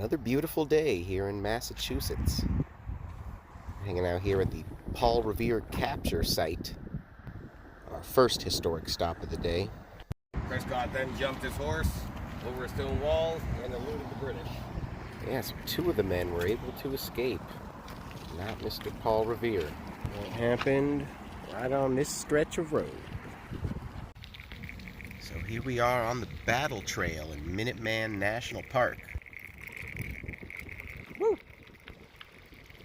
Another beautiful day here in Massachusetts. Hanging out here at the Park Revere capture site. Our first historic stop of the day. Prescott then jumped his horse over a stone wall and eluded the British. Yes, two of the men were able to escape. Not Mr. Park Revere. It happened right on this stretch of road. So here we are on the battle trail in Minuteman National Park. Woo!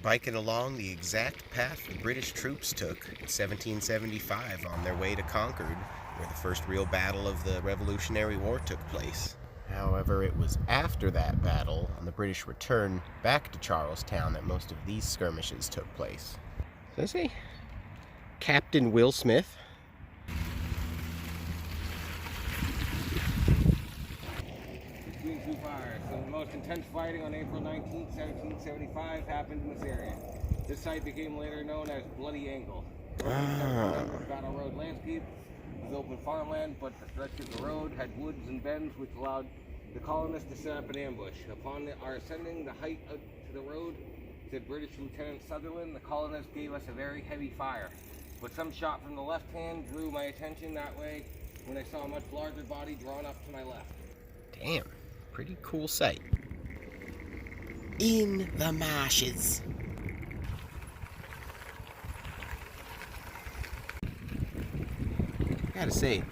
Biking along the exact path the British troops took in 1775 on their way to Concord, where the first real battle of the Revolutionary War took place. However, it was after that battle, on the British return back to Charlestown, that most of these skirmishes took place. So I say, Captain Will Smith. Between two fires, some of the most intense fighting on April 19, 1775 happened in this area. This site became later known as Bloody Angle. Battle Road landscape was open farmland, but the stretch of the road had woods and bends which allowed the colonists to set up an ambush. Upon our ascending the height out to the road, said British Lieutenant Sutherland, the colonists gave us a very heavy fire. But some shot from the left hand drew my attention that way when I saw a much larger body drawn up to my left. Damn, pretty cool sight. In the marshes. Gotta say,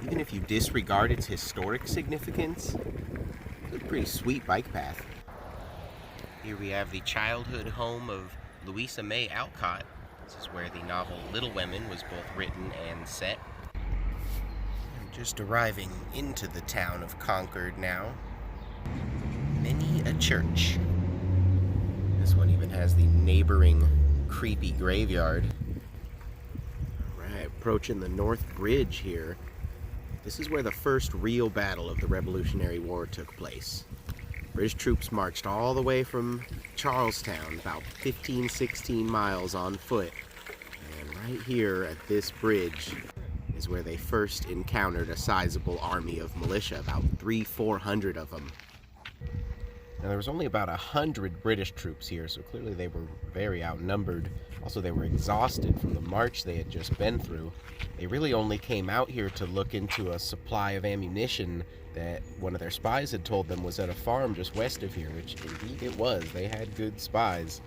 even if you disregard its historic significance, it's a pretty sweet bike path. Here we have the childhood home of Louisa May Alcott. This is where the novel Little Women was both written and set. I'm just arriving into the town of Concord now. Many a church. This one even has the neighboring creepy graveyard. Alright, approaching the North Bridge here. This is where the first real battle of the Revolutionary War took place. British troops marched all the way from Charlestown, about 15-16 miles on foot. And right here at this bridge is where they first encountered a sizable army of militia, about 300-400 of them. Now, there was only about 100 British troops here, so clearly they were very outnumbered. Also, they were exhausted from the march they had just been through. They really only came out here to look into a supply of ammunition that one of their spies had told them was at a farm just west of here, which indeed it was. They had good spies,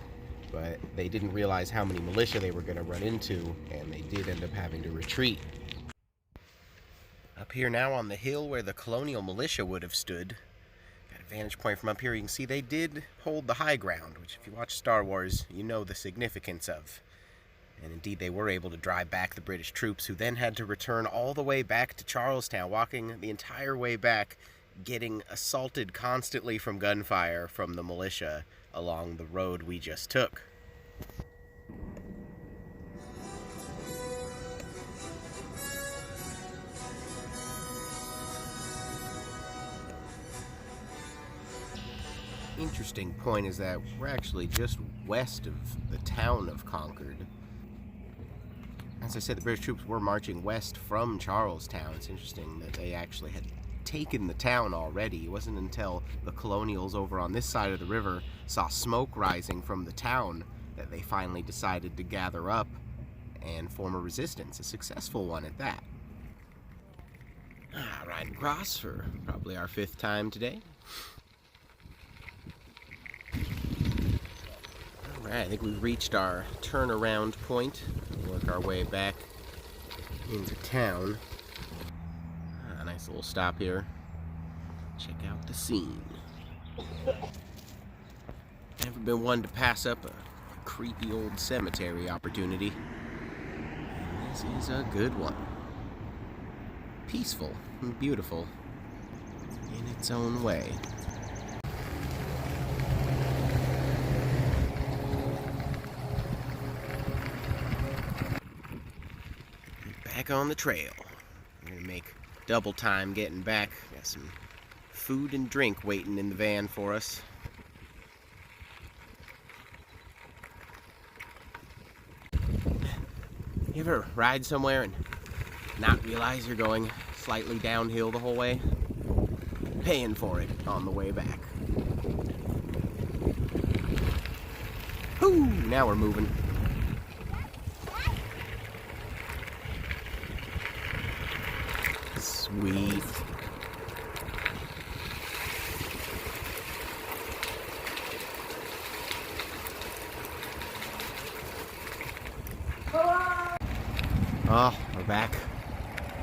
but they didn't realize how many militia they were going to run into, and they did end up having to retreat. Up here now on the hill where the colonial militia would have stood, vantage point from up here, you can see they did hold the high ground, which if you watch Star Wars, you know the significance of. And indeed, they were able to drive back the British troops, who then had to return all the way back to Charlestown, walking the entire way back, getting assaulted constantly from gunfire from the militia along the road we just took. Interesting point is that we're actually just west of the town of Concord. As I said, the British troops were marching west from Charlestown. It's interesting that they actually had taken the town already. It wasn't until the colonials over on this side of the river saw smoke rising from the town that they finally decided to gather up and form a resistance, a successful one at that. Riding across for probably our 5th time today. Alright, I think we've reached our turnaround point. We'll work our way back into town. A nice little stop here. Check out the scene. Never been one to pass up a creepy old cemetery opportunity. And this is a good one. Peaceful and beautiful in its own way. Back on the trail. We're gonna make double time getting back. Got some food and drink waiting in the van for us. You ever ride somewhere and not realize you're going slightly downhill the whole way? paying for it on the way back. Whoo! Now we're moving. Sweet. Oh, we're back.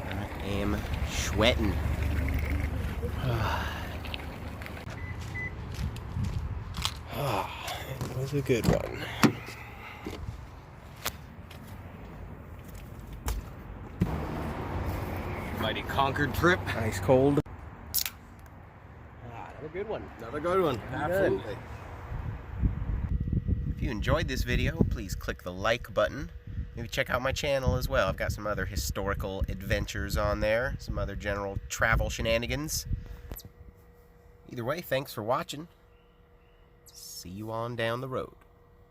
I am sweating. Oh, it was a good one. Mighty Concord trip. Ice cold. Another good one. Another good one. Absolutely. If you enjoyed this video, please click the like button. Maybe check out my channel as well. I've got some other historical adventures on there, some other general travel shenanigans. Either way, thanks for watching. See you on down the road.